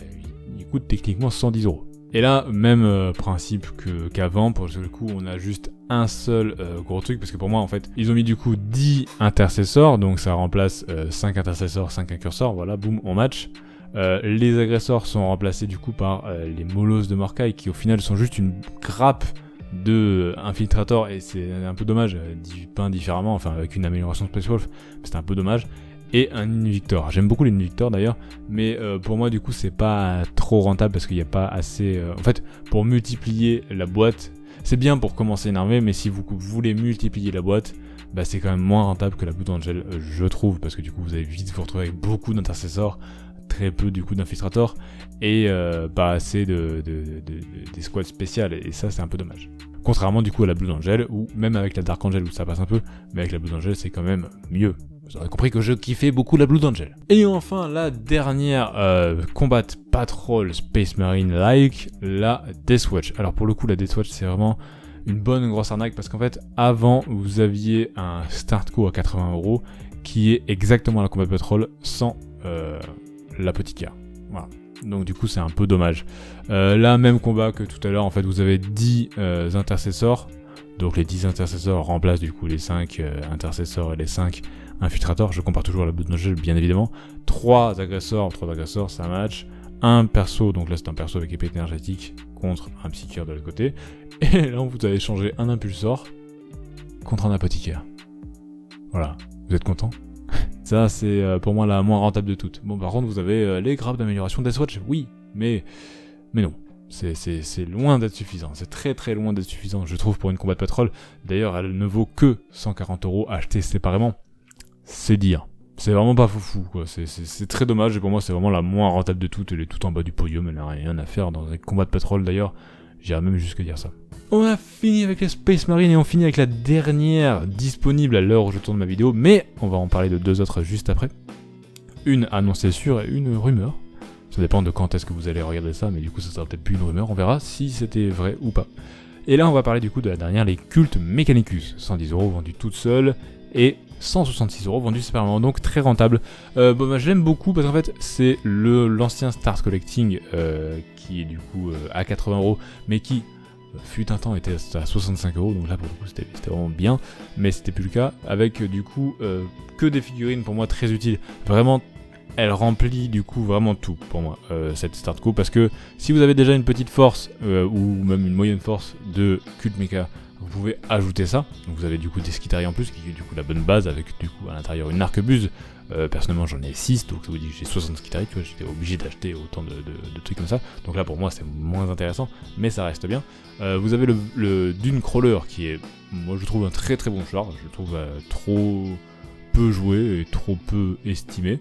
[SPEAKER 1] il coûte techniquement 110€. Et là, même principe qu'avant, pour le coup, on a juste un seul gros truc, parce que pour moi, en fait, ils ont mis du coup 10 intercesseurs, donc ça remplace 5 intercesseurs, 5 incursors, voilà, boum, on match. Les agresseurs sont remplacés du coup par les molosses de Morkai qui au final sont juste une grappe de infiltrator et c'est un peu dommage, peint différemment, enfin avec une amélioration Space Wolf, c'est un peu dommage. Et un Invictor, j'aime beaucoup les Invictor d'ailleurs, mais pour moi du coup c'est pas trop rentable parce qu'il n'y a pas assez... En fait, pour multiplier la boîte, c'est bien pour commencer une armée, mais si vous voulez multiplier la boîte, bah c'est quand même moins rentable que la Blood Angel, je trouve, parce que du coup vous allez vite vous retrouver avec beaucoup d'intercesseurs, très peu du coup d'infiltrators et pas assez des squads spéciales et ça c'est un peu dommage. Contrairement du coup à la Blood Angel ou même avec la Dark Angel où ça passe un peu, mais avec la Blood Angel c'est quand même mieux. Vous aurez compris que je kiffais beaucoup la Blood Angel. Et enfin la dernière Combat Patrol Space Marine like, la Deathwatch. Alors pour le coup la Deathwatch c'est vraiment une bonne grosse arnaque parce qu'en fait avant vous aviez un start co à 80€ qui est exactement la Combat Patrol sans l'apothicaire. Voilà. Donc du coup c'est un peu dommage. Là même combat que tout à l'heure en fait vous avez 10 intercesseurs. Donc les 10 intercesseurs remplacent du coup les 5 intercesseurs et les 5 infiltrators. Je compare toujours à la Blood Angel bien évidemment. 3 agresseurs ça match. Un perso, donc là c'est un perso avec épée énergétique contre un psychiatre de l'autre côté. Et là vous allez changer un impulsor contre un apothicaire. Voilà, vous êtes content? Ça, c'est pour moi la moins rentable de toutes. Bon, par contre, vous avez les grappes d'amélioration Deathwatch, oui, mais non. C'est loin d'être suffisant. C'est très très loin d'être suffisant, je trouve, pour une combat de patrol. D'ailleurs, elle ne vaut que 140€ achetée séparément. C'est dire. C'est vraiment pas foufou, quoi. C'est très dommage, et pour moi, c'est vraiment la moins rentable de toutes. Elle est tout en bas du podium, elle n'a rien à faire dans un combat de patrol, d'ailleurs. J'irais même jusqu'à dire ça. On a fini avec les Space Marine et on finit avec la dernière disponible à l'heure où je tourne ma vidéo, mais on va en parler de 2 autres juste après. Une annoncée sûre et une rumeur. Ça dépend de quand est-ce que vous allez regarder ça, mais du coup ça sera peut-être plus une rumeur, on verra si c'était vrai ou pas. Et là on va parler du coup de la dernière, les Cult Mechanicus, 110€ vendus toutes seules et 166€ vendus séparément, donc très rentable. Je l'aime beaucoup parce qu'en fait c'est l'ancien Start Collecting qui est du coup à 80€, mais qui fut un temps était à 65€, donc là pour le coup c'était vraiment bien, mais c'était plus le cas, avec du coup que des figurines pour moi très utiles, vraiment elle remplit du coup vraiment tout pour moi, cette Start Co, parce que si vous avez déjà une petite force ou même une moyenne force de Cult Mecha, vous pouvez ajouter ça, donc vous avez du coup des Skitari en plus, qui est du coup la bonne base, avec du coup à l'intérieur une arquebuse. Personnellement j'en ai 6, donc ça vous dit que j'ai 60 Skitari, tu vois, j'étais obligé d'acheter autant de trucs comme ça, donc là pour moi c'est moins intéressant, mais ça reste bien. Vous avez le Dune Crawler qui est, moi je trouve un très très bon char, je le trouve trop peu joué et trop peu estimé.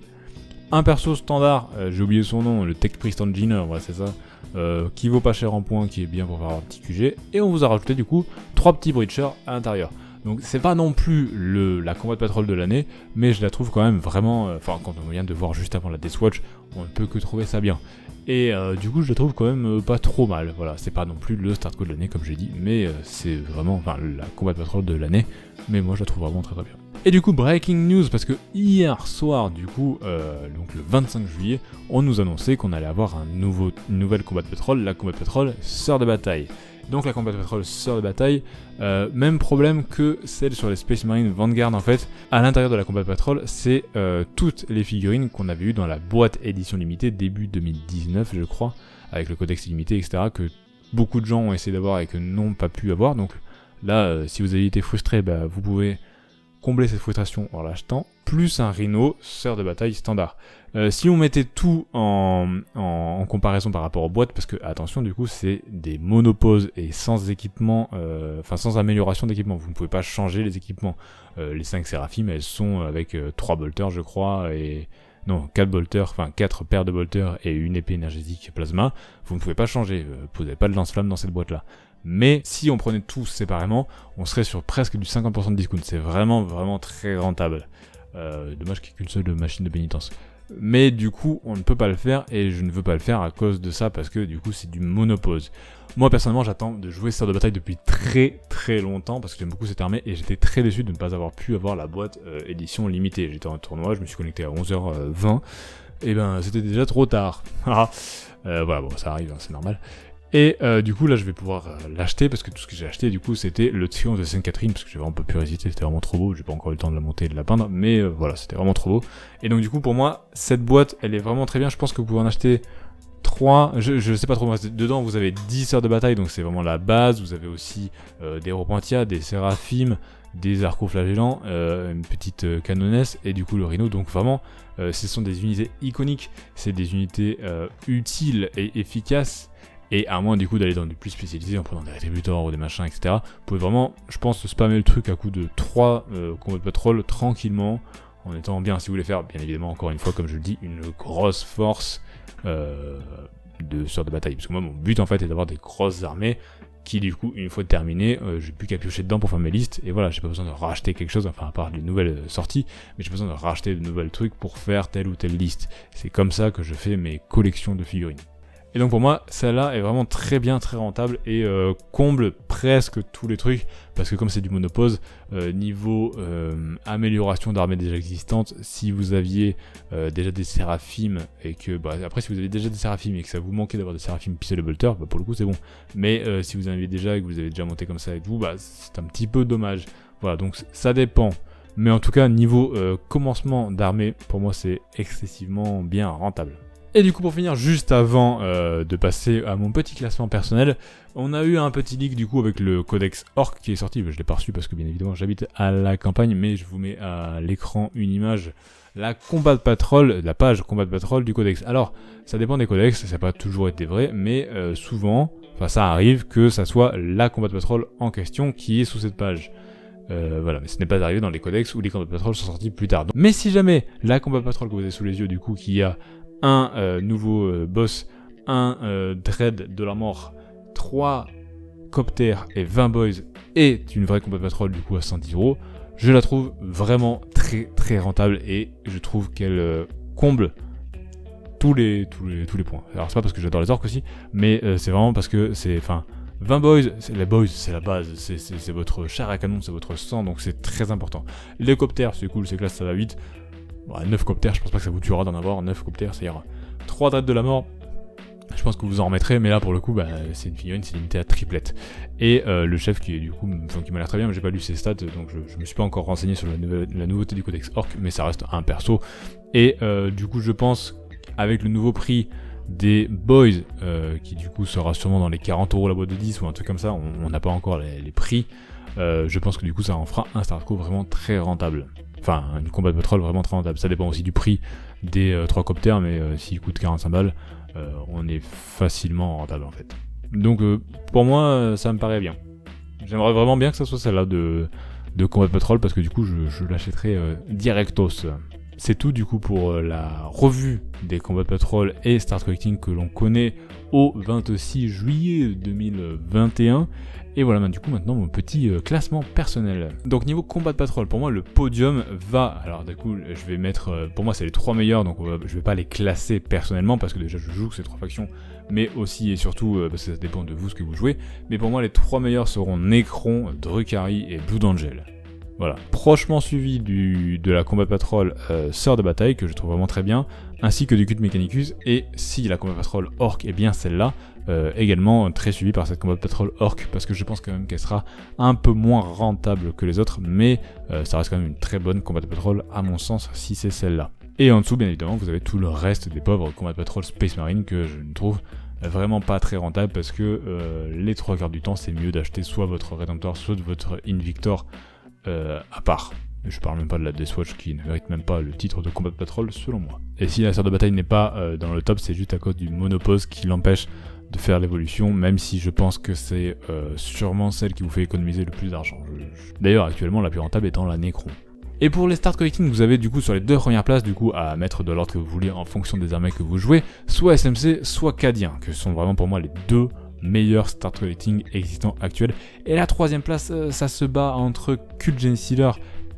[SPEAKER 1] Un perso standard, j'ai oublié son nom, le Tech Priest Engineer, voilà c'est ça, qui vaut pas cher en points, qui est bien pour faire un petit QG, et on vous a rajouté du coup 3 petits breachers à l'intérieur. Donc c'est pas non plus la Combat Patrol de l'année, mais je la trouve quand même vraiment, quand on vient de voir juste avant la Deathwatch, on ne peut que trouver ça bien. Et du coup je la trouve quand même pas trop mal, voilà, c'est pas non plus le Start Code de l'année comme j'ai dit, mais c'est vraiment, la Combat Patrol de l'année, mais moi je la trouve vraiment très très bien. Et du coup, breaking news, parce que hier soir, du coup, donc le 25 juillet, on nous annonçait qu'on allait avoir une nouvelle Combat Patrol, la Combat Patrol Sœur de Bataille. Donc la Combat Patrol Sœur de Bataille, même problème que celle sur les Space Marine Vanguard en fait. À l'intérieur de la Combat Patrol, c'est toutes les figurines qu'on avait eues dans la boîte édition limitée début 2019, je crois, avec le codex illimité, etc., que beaucoup de gens ont essayé d'avoir et que n'ont pas pu avoir. Donc là, si vous avez été frustré, vous pouvez combler cette frustration en l'achetant, plus un Rhino Sœur de Bataille standard. Si on mettait tout en comparaison par rapport aux boîtes, parce que attention du coup c'est des monoposes et sans équipement, sans amélioration d'équipement, vous ne pouvez pas changer les équipements. Les 5 Seraphim elles sont avec 3 bolters je crois, et... non, 4 bolters, 4 paires de bolters et une épée énergétique plasma, vous ne pouvez pas changer, vous n'avez pas de lance-flamme dans cette boîte là. Mais si on prenait tout séparément, on serait sur presque du 50% de discount. C'est vraiment, vraiment très rentable. Dommage qu'il n'y ait qu'une seule machine de pénitence. Mais du coup, on ne peut pas le faire et je ne veux pas le faire à cause de ça parce que du coup, c'est du monopause. Moi, personnellement, j'attends de jouer Sœur de Bataille depuis très très longtemps parce que j'aime beaucoup cette armée et j'étais très déçu de ne pas avoir pu avoir la boîte édition limitée. J'étais en tournoi, je me suis connecté à 11h20 et c'était déjà trop tard. Voilà, bon, ça arrive, hein, c'est normal. Et du coup là je vais pouvoir l'acheter parce que tout ce que j'ai acheté du coup c'était le Triomphe de Sainte-Catherine parce que j'ai vraiment pas pu résister, c'était vraiment trop beau, j'ai pas encore eu le temps de la monter et de la peindre, mais voilà c'était vraiment trop beau. Et donc du coup pour moi cette boîte elle est vraiment très bien, je pense que vous pouvez en acheter 3, je sais pas trop, dedans vous avez 10 Sœurs de Bataille donc c'est vraiment la base, vous avez aussi des Repentia, des Séraphim, des Arcoflagellants, une petite canonesse et du coup le Rhino, donc vraiment ce sont des unités iconiques, c'est des unités utiles et efficaces. Et à moins du coup d'aller dans du plus spécialisé en prenant des rétributeurs ou des machins, etc. Vous pouvez vraiment, je pense, spammer le truc à coup de 3 combats de patrol tranquillement, en étant bien, si vous voulez faire, bien évidemment, encore une fois, comme je le dis, une grosse force de Sœur de Bataille. Parce que moi, mon but en fait est d'avoir des grosses armées qui, du coup, une fois terminées, j'ai plus qu'à piocher dedans pour faire mes listes. Et voilà, j'ai pas besoin de racheter quelque chose, enfin, à part les nouvelles sorties, mais j'ai besoin de racheter de nouvelles trucs pour faire telle ou telle liste. C'est comme ça que je fais mes collections de figurines. Et donc pour moi, celle-là est vraiment très bien, très rentable et comble presque tous les trucs parce que comme c'est du monopause, niveau amélioration d'armées déjà existantes, si vous aviez déjà des Séraphim et que, après si vous avez déjà des Séraphim et que ça vous manquait d'avoir des Séraphim pistolet bolter, pour le coup c'est bon. Mais si vous en avez déjà et que vous avez déjà monté comme ça avec vous, c'est un petit peu dommage. Voilà, donc ça dépend. Mais en tout cas, niveau commencement d'armée, pour moi c'est excessivement bien rentable. Et du coup pour finir, juste avant de passer à mon petit classement personnel, on a eu un petit leak du coup avec le codex Orc qui est sorti, je l'ai pas reçu parce que bien évidemment j'habite à la campagne, mais je vous mets à l'écran une image, la Combat Patrol, la page Combat Patrol du codex. Alors ça dépend des codex, ça n'a pas toujours été vrai, mais souvent, ça arrive que ça soit la Combat Patrol en question qui est sous cette page. Voilà, mais ce n'est pas arrivé dans les codex où les Combat Patrol sont sortis plus tard. Mais si jamais la Combat Patrol que vous avez sous les yeux du coup qui a un nouveau boss, un Dread de la mort, 3 Copters et 20 Boys est une vraie Combat Patrol du coup à 110€, je la trouve vraiment très très rentable et je trouve qu'elle comble tous les points. Alors c'est pas parce que j'adore les orques aussi, mais c'est vraiment parce que c'est, 20 boys, les boys c'est la base, c'est votre chair à canon, c'est votre sang, donc c'est très important. Les Copters c'est cool, c'est classe, ça va vite. 9 Copters, je pense pas que ça vous tuera d'en avoir, 9 Copters ça ira. 3 Dread de la mort, je pense que vous en remettrez, mais là pour le coup c'est une figurine, c'est limité à triplette. Et le chef qui est du coup, qui m'a l'air très bien, mais j'ai pas lu ses stats, donc je me suis pas encore renseigné sur la nouveauté du codex Orc, mais ça reste un perso. Et du coup je pense, avec le nouveau prix des Boys, qui du coup sera sûrement dans les 40€ la boîte de 10 ou un truc comme ça, on n'a pas encore les prix, je pense que du coup ça en fera un Starco vraiment très rentable. Enfin, une Combat Patrol vraiment très rentable. Ça dépend aussi du prix des 3 Copters, mais s'il coûte 45 balles, on est facilement rentable en fait. Donc pour moi, ça me paraît bien. J'aimerais vraiment bien que ça soit celle-là de de Combat Patrol parce que du coup je l'achèterai directos. C'est tout du coup pour la revue des Combat Patrol et Start Collecting que l'on connaît au 26 juillet 2021. Et voilà, du coup maintenant mon petit classement personnel. Donc niveau Combat Patrol, pour moi le podium va... Alors du coup je vais mettre... pour moi c'est les 3 meilleurs, donc je vais pas les classer personnellement parce que déjà je joue ces 3 factions, mais aussi et surtout parce que ça dépend de vous ce que vous jouez. Mais pour moi les 3 meilleurs seront Necron, Drukhari et Blood Angel. Voilà, prochement suivi de la Combat Patrol Sœur de Bataille, que je trouve vraiment très bien, ainsi que du Cult Mechanicus, et si la Combat Patrol Orc est bien celle-là, également très suivie par cette Combat Patrol Orc, parce que je pense quand même qu'elle sera un peu moins rentable que les autres, mais ça reste quand même une très bonne Combat Patrol à mon sens, si c'est celle-là. Et en dessous, bien évidemment, vous avez tout le reste des pauvres Combat Patrol Space Marine, que je ne trouve vraiment pas très rentable, parce que les 3 quarts du temps, c'est mieux d'acheter soit votre Redemptor, soit votre Invictor, à part. Je parle même pas de la Deathwatch qui ne mérite même pas le titre de Combat Patrol selon moi. Et si la Sœur de Bataille n'est pas dans le top, c'est juste à cause du monopause qui l'empêche de faire l'évolution, même si je pense que c'est sûrement celle qui vous fait économiser le plus d'argent. D'ailleurs actuellement la plus rentable étant la Necron. Et pour les Start Collecting, vous avez du coup sur les 2 premières places du coup à mettre de l'ordre que vous voulez en fonction des armées que vous jouez, soit SMC, soit Cadien, que sont vraiment pour moi les 2 meilleurs Start Collecting existants actuels. Et la 3ème place, ça se bat entre Cult Genestealer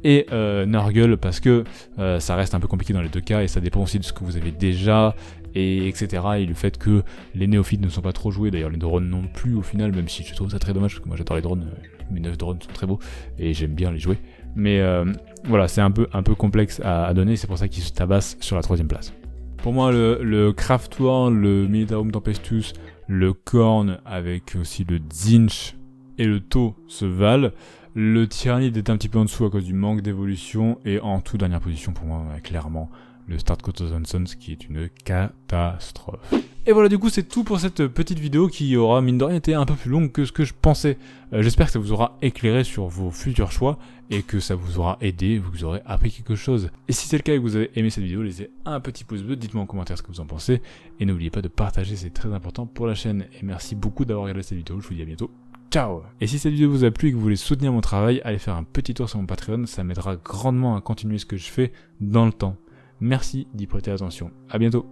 [SPEAKER 1] et Nurgle, parce que ça reste un peu compliqué dans les 2 cas, et ça dépend aussi de ce que vous avez déjà, et etc. Et le fait que les néophytes ne sont pas trop joués, d'ailleurs les drones non plus au final, même si je trouve ça très dommage, parce que moi j'adore les drones, mes 9 drones sont très beaux, et j'aime bien les jouer. Mais voilà, c'est un peu complexe à donner, c'est pour ça qu'ils se tabassent sur la 3ème place. Pour moi, le Craft War, le Militarum Tempestus, le Korn avec aussi le Zinch et le Tau se valent. Le Tyrannide est un petit peu en dessous à cause du manque d'évolution. Et en toute dernière position pour moi, clairement, le Start Cottons Sons qui est une catastrophe. Et voilà, du coup c'est tout pour cette petite vidéo qui aura mine de rien été un peu plus longue que ce que je pensais. J'espère que ça vous aura éclairé sur vos futurs choix et que ça vous aura aidé, vous aurez appris quelque chose. Et si c'est le cas et que vous avez aimé cette vidéo, laissez un petit pouce bleu, dites-moi en commentaire ce que vous en pensez. Et n'oubliez pas de partager, c'est très important pour la chaîne. Et merci beaucoup d'avoir regardé cette vidéo, je vous dis à bientôt. Ciao! Et si cette vidéo vous a plu et que vous voulez soutenir mon travail, allez faire un petit tour sur mon Patreon, ça m'aidera grandement à continuer ce que je fais dans le temps. Merci d'y prêter attention. À bientôt.